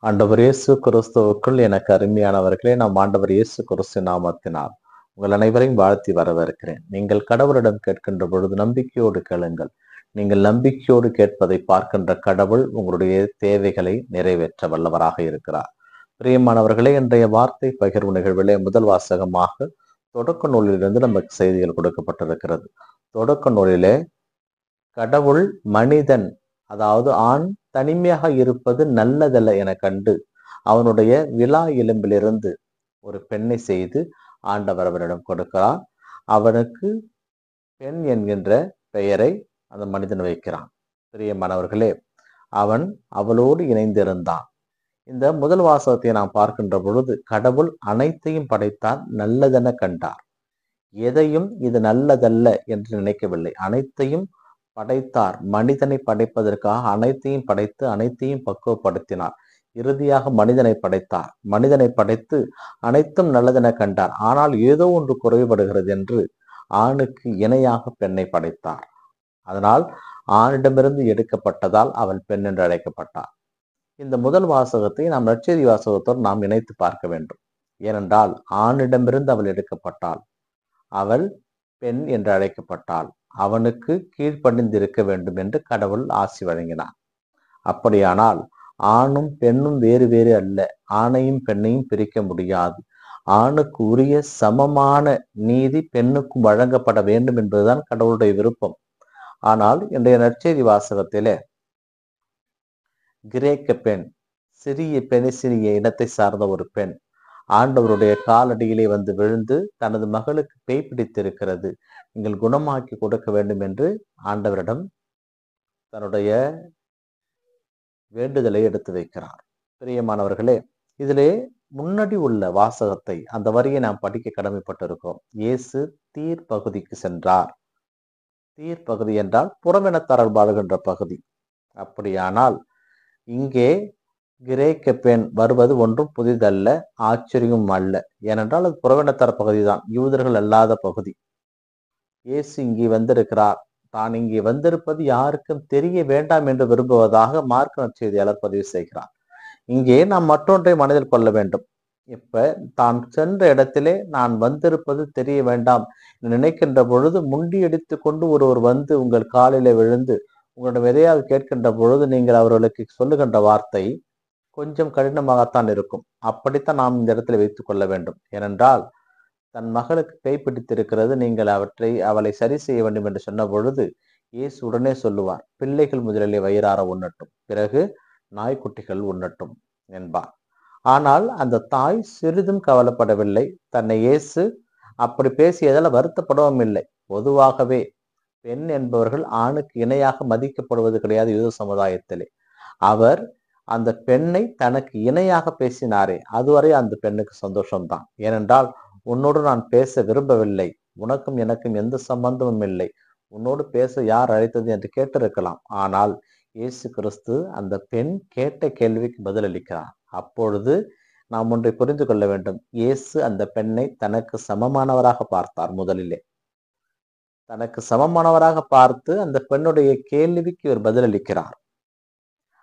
ஆண்டவர் இயேசு கிறிஸ்துவுக்குள் எனக்கு அருமையானவர்களே, நம் ஆண்டவர் இயேசு கிறிஸ்து நாமத்தினால் உங்கள் அனைவரையும் வாழ்த்தி வரவேற்கிறேன். நீங்கள் கடவுளிடம் கேட்கின்ற பொழுது நம்பிக்கையோடு கேளுங்கள். நீங்கள் நம்பிக்கையோடு கேட்பதை பார்க்கின்ற கடவுள் உங்களுடைய தேவைகளை நிறைவேற்ற வல்லவராக இருக்கிறார். பிரியமானவர்களே, இன்றைய வார்த்தை பகிர்வு நிகழ்விலே முதல் வாசகமாக தொடக்க நூலிலிருந்து நமக்கு செய்திகள் கொடுக்கப்பட்டிருக்கிறது. தொடக்க நூலிலே கடவுள் மனிதன், அதாவது ஆண் தனிமையாக இருப்பது நல்லதல்ல என கண்டு அவனுடைய விலா எலும்பிலிருந்து ஒரு பெண்ணை செய்து ஆண்டவர் அவரிடம் கொடுக்கிறார். அவனுக்கு பெண் என்கின்ற பெயரை அந்த மனிதன் வைக்கிறான். பிரியமானவர்களே, அவன் அவளோடு இணைந்திருந்தான். இந்த முதல் வாசகத்தை நாம் பார்க்கின்ற பொழுது கடவுள் அனைத்தையும் படைத்தார், நல்லதென கண்டார். எதையும் இது நல்லதல்ல என்று நினைக்கவில்லை. அனைத்தையும் படைத்தார். மனிதனை படைப்பதற்காக அனைத்தையும் படைத்து அனைத்தையும் பக்குவப்படுத்தினார். இறுதியாக மனிதனை படைத்தார். மனிதனை படைத்து அனைத்தும் நல்லதென கண்டார். ஆனால் ஏதோ ஒன்று குறைபடுகிறது என்று ஆணுக்கு இணையாக பெண்ணை படைத்தார். அதனால் ஆணிடமிருந்து எடுக்கப்பட்டதால் அவள் பெண் என்று அழைக்கப்பட்டார். இந்த முதல் வாசகத்தை நாம் நற்செய்தி வாசகத்தோடு நாம் இணைத்து பார்க்க வேண்டும். ஏனென்றால் ஆணிடமிருந்து அவள் எடுக்கப்பட்டாள், அவள் பெண் என்று அழைக்கப்பட்டாள். அவனுக்கு கீழ்ப்படிந்திருக்க வேண்டும் என்று கடவுள் ஆசி வழங்கினார். அப்படியானால் ஆணும் பெண்ணும் வேறு வேறு அல்ல. ஆணையும் பெண்ணையும் பிரிக்க முடியாது. ஆணுக்கு உரிய சமமான நீதி பெண்ணுக்கும் வழங்கப்பட வேண்டும் என்பதுதான் கடவுளுடைய விருப்பம். ஆனால் இன்றைய நற்செய்தி வாசகத்திலே கிரேக்க பெண், சிறிய பெனிசினிய இனத்தை சார்ந்த ஒரு பெண் ஆண்டவருடைய காலடியிலே வந்து விழுந்து தனது மகளுக்கு பேய் பிடித்திருக்கிறது, நீங்கள் குணமாக்கி கொடுக்க வேண்டும் என்று ஆண்டவரிடம் தன்னுடைய வேண்டுதலை எடுத்து வைக்கிறார். பிரியமானவர்களே, இதிலே முன்னாடி உள்ள வாசகத்தை, அந்த வரியை நாம் படிக்க கடமைப்பட்டிருக்கோம். இயேசு தீர் பகுதிக்கு சென்றார். தீர் பகுதி என்றால் புறவினத்தாரர் வாழ்கின்ற பகுதி. அப்படியானால் இங்கே கிரேக்க பெண் வருவது ஒன்றும் புதிதல்ல, ஆச்சரியம் அல்ல. ஏனென்றால் அது புறவினத்தார் பகுதிதான், யூதர்கள் அல்லாத பகுதி. இயேசு இங்கே வந்திருக்கிறார். தான் இங்கே வந்திருப்பது யாருக்கும் தெரிய வேண்டாம் என்று விரும்புவதாக மார்க் நற்செய்தியாளர் பதிவு செய்கிறார். இங்கே நாம் மற்றொன்றை மனதில் கொள்ள வேண்டும். இப்ப தான் சென்ற இடத்திலே நான் வந்திருப்பது தெரிய வேண்டாம் நினைக்கின்ற பொழுது முண்டியடித்து கொண்டு ஒருவர் வந்து உங்கள் காலிலே விழுந்து உங்களிடம் எதையாவது கேட்கின்ற பொழுது நீங்கள் அவர்களுக்கு சொல்லுகின்ற வார்த்தை கொஞ்சம் கடினமாகத்தான் இருக்கும். அப்படித்தான் நாம் இந்த இடத்துல வைத்துக் கொள்ள வேண்டும். ஏனென்றால் தன் மகளுக்கு பேய் பிடித்திருக்கிறது, நீங்கள் அவளை சரி செய்ய வேண்டும் என்று சொன்ன பொழுது இயேசு உடனே சொல்லுவார், பிள்ளைகள் முதலிலே வயிறார உண்ணட்டும், பிறகு நாய்க்குட்டிகள் உண்ணட்டும் என்பார். ஆனால் அந்த தாய் சிறிதும் கவலைப்படவில்லை. தன்னை இயேசு அப்படி பேசியதால் வருத்தப்படவும் இல்லை. பொதுவாகவே பெண் என்பவர்கள் ஆணுக்கு இணையாக மதிக்கப்படுவது கிடையாது யூத சமுதாயத்திலே. அவர் அந்த பெண்ணை தனக்கு இணையாக பேசினாரே, அதுவரை அந்த பெண்ணுக்கு சந்தோஷம்தான். ஏனென்றால் உன்னோடு நான் பேச விரும்பவில்லை, உனக்கும் எனக்கும் எந்த சம்பந்தமும் இல்லை, உன்னோடு பேச யார் அழைத்தது என்று கேட்டிருக்கலாம். ஆனால் இயேசு கிறிஸ்து அந்த பெண் கேட்ட கேள்விக்கு பதிலளிக்கிறார். அப்பொழுது நாம் ஒன்றை புரிந்து கொள்ள வேண்டும். இயேசு அந்த பெண்ணை தனக்கு சமமானவராக பார்த்தார். முதலிலே தனக்கு சமமானவராக பார்த்து அந்த பெண்ணுடைய கேள்விக்கு இவர் பதிலளிக்கிறார்.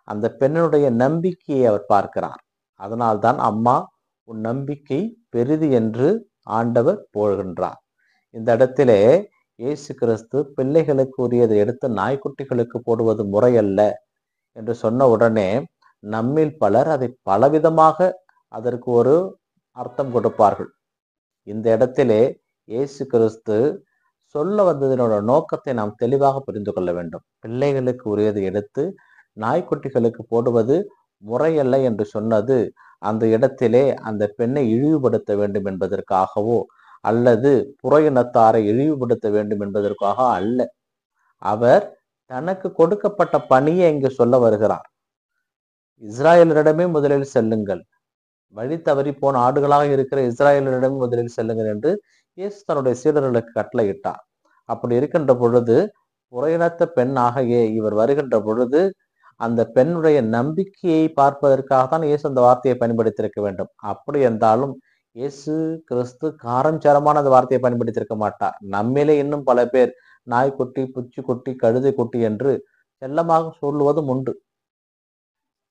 அந்த பெண்ணுடைய நம்பிக்கையை அவர் பார்க்கிறார். அதனால்தான் அம்மா உன் நம்பிக்கை பெரிது என்று ஆண்டவர் போகின்றார். இந்த இடத்திலே இயேசு கிறிஸ்து பிள்ளைகளுக்கு உரியதை எடுத்து நாய்க்குட்டிகளுக்கு போடுவது முறையல்ல என்று சொன்ன உடனே நம்மில் பலர் அதை பலவிதமாக அதற்கு ஒரு அர்த்தம் கொடுப்பார்கள். இந்த இடத்திலே இயேசு கிறிஸ்து சொல்ல வந்ததனோட நோக்கத்தை நாம் தெளிவாக புரிந்து கொள்ள வேண்டும். பிள்ளைகளுக்கு உரியதை எடுத்து நாய்க்குட்டிகளுக்கு போடுவது முறையல்ல என்று சொன்னது அந்த இடத்திலே அந்த பெண்ணை இழிவுபடுத்த வேண்டும் என்பதற்காகவோ அல்லது புற இனத்தாரை இழிவுபடுத்த வேண்டும் என்பதற்காக அல்ல. அவர் தனக்கு கொடுக்கப்பட்ட பணியை இங்கு சொல்ல வருகிறார். இஸ்ராயலரிடமே முதலில் செல்லுங்கள், வழி தவறி போன ஆடுகளாக இருக்கிற இஸ்ராயலரிடமே முதலில் செல்லுங்கள் என்று இயேசு தன்னுடைய சீடர்களுக்கு கட்டளையிட்டார். அப்படி இருக்கின்ற பொழுது புற இனத்த பெண்ணாக இவர் வருகின்ற பொழுது அந்த பெண்ணுடைய நம்பிக்கையை பார்ப்பதற்காகத்தான் இயேசு அந்த வார்த்தையை பயன்படுத்தியிருக்க வேண்டும். அப்படி என்றாலும் இயேசு கிறிஸ்து காரஞ்சாரமான அந்த வார்த்தையை பயன்படுத்தியிருக்க மாட்டார். நம்மிலே இன்னும் பல பேர் நாய்க்குட்டி, பூச்சிக்குட்டி, கழுதைக்குட்டி என்று செல்லமாக சொல்லுவதும் உண்டு.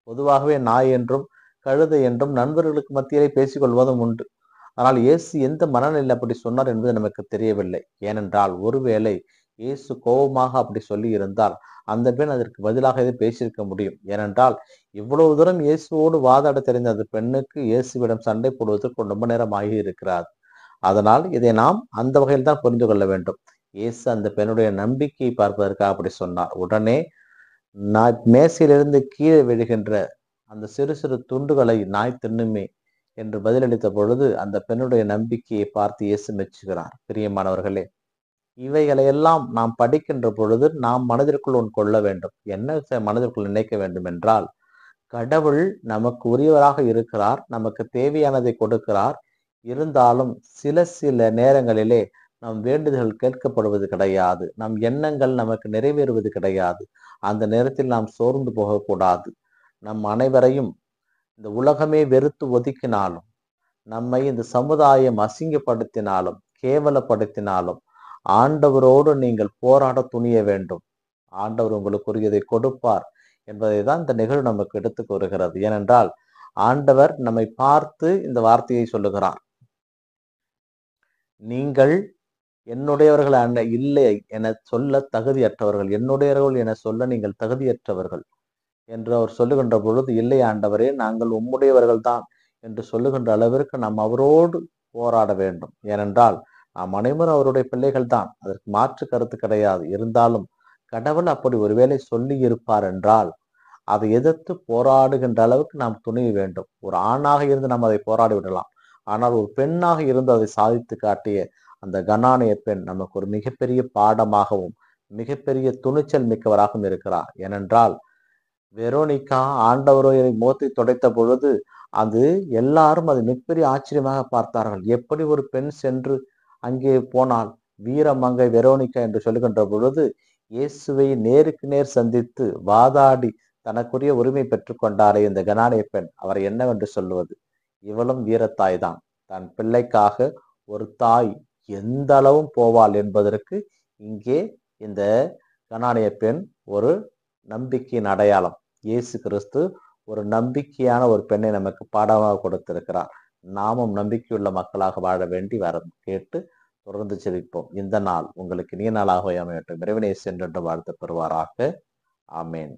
பொதுவாகவே நாய் என்றும், கழுதை என்றும் நண்பர்களுக்கு மத்தியிலே பேசிக் கொள்வதும் உண்டு. ஆனால் இயேசு எந்த மனநிலையில் அப்படி சொன்னார் என்பது நமக்கு தெரியவில்லை. ஏனென்றால் ஒருவேளை இயேசு கோபமாக அப்படி சொல்லி இருந்தால் அந்த பெண் அதற்கு பதிலாக எதை பேசியிருக்க முடியும். ஏனென்றால் இவ்வளவு தூரம் இயேசுவோடு வாதாட தெரிந்த அந்த பெண்ணுக்கு இயேசுவிடம் சண்டை போடுவதற்கு ரொம்ப நேரம் ஆகி இருக்கிறார். அதனால் இதை நாம் அந்த வகையில் தான் புரிந்து கொள்ள வேண்டும். இயேசு அந்த பெண்ணுடைய நம்பிக்கையை பார்ப்பதற்காக அப்படி சொன்னார். உடனே மேசையிலிருந்து கீழே விழுகின்ற அந்த சிறு சிறு துண்டுகளை நாய் தின்னுமே என்று பதிலளித்த பொழுது அந்த பெண்ணுடைய நம்பிக்கையை பார்த்து இயேசு மெச்சுகிறார். பிரியமானவர்களே, இவைகளையெல்லாம் நாம் படிக்கின்ற பொழுது நாம் மனதிற்குள் ஒன்று கொள்ள வேண்டும். என்ன மனதிற்குள் நினைக்க வேண்டும் என்றால், கடவுள் நமக்கு உரியவராக இருக்கிறார், நமக்கு தேவையானதை கொடுக்கிறார். இருந்தாலும் சில நேரங்களிலே நம் வேண்டுதல்கள் கேட்கப்படுவது கிடையாது. நம் எண்ணங்கள் நமக்கு நிறைவேறுவது கிடையாது. அந்த நேரத்தில் நாம் சோர்ந்து போகக்கூடாது. நம் அனைவரையும் இந்த உலகமே வெறுத்து ஒதுக்கினாலும், நம்மை இந்த சமுதாயம் அசிங்கப்படுத்தினாலும், கேவலப்படுத்தினாலும், ஆண்டவரோடு நீங்கள் போராட துணிய வேண்டும். ஆண்டவர் உங்களுக்குரியதை கொடுப்பார் என்பதை தான் இந்த நிகழ்வு நமக்கு எடுத்து கூறுகிறது. ஏனென்றால் ஆண்டவர் நம்மை பார்த்து இந்த வார்த்தையை சொல்லுகிறார். நீங்கள் என்னுடையவர்கள் இல்லை என சொல்ல தகுதியற்றவர்கள், என்னுடையவர்கள் என சொல்ல நீங்கள் தகுதியற்றவர்கள் என்று அவர் சொல்லுகின்ற பொழுது, இல்லை ஆண்டவரே, நாங்கள் உம்முடையவர்கள் தான் என்று சொல்லுகின்ற அளவிற்கு நாம் அவரோடு போராட வேண்டும். ஏனென்றால் நாம் அனைவரும் அவருடைய பிள்ளைகள் தான், அதற்கு மாற்று கருத்து கிடையாது. இருந்தாலும் கடவுள் அப்படி ஒருவேளை சொல்லி இருப்பார் என்றால் அதை எதிர்த்து போராடுகின்ற அளவுக்கு நாம் துணிய வேண்டும். ஒரு ஆணாக இருந்து நாம் அதை போராடி விடலாம். ஆனால் ஒரு பெண்ணாக இருந்து அதை சாதித்து காட்டிய அந்த கனானிய பெண் நமக்கு ஒரு மிகப்பெரிய பாடமாகவும் மிகப்பெரிய துணிச்சல் மிக்கவராகவும் இருக்கிறார். ஏனென்றால் வெரோனிகா ஆண்டவரை முகத்தை துடைத்த பொழுது அது எல்லாரும் அதை மிகப்பெரிய ஆச்சரியமாக பார்த்தார்கள். எப்படி ஒரு பெண் சென்று அங்கே போனால், வீரமங்கை வெரோனிகா என்று சொல்லுகின்ற பொழுது இயேசுவை நேருக்கு நேர் சந்தித்து வாதாடி தனக்குரிய உரிமை பெற்றுக் கொண்டாரே இந்த கனானிய பெண், அவரை என்னவென்று சொல்லுவது? இவளும் வீரத்தாய் தான். தன் பிள்ளைக்காக ஒரு தாய் எந்த அளவும் போவாள் என்பதற்கு இங்கே இந்த கனானிய பெண் ஒரு நம்பிக்கையின் அடையாளம். இயேசு கிறிஸ்து ஒரு நம்பிக்கையான ஒரு பெண்ணை நமக்கு பாடமாக கொடுத்திருக்கிறார். நாமும் நம்பிக்கையுள்ள மக்களாக வாழ வேண்டி வரம் கேட்டு தொடர்ந்து செபிப்போம். இந்த நாள் உங்களுக்கு இனிய நாளாக அமையட்டும். இறைவனை சென்று வாழ்த்து பெறுவாராக. ஆமேன்.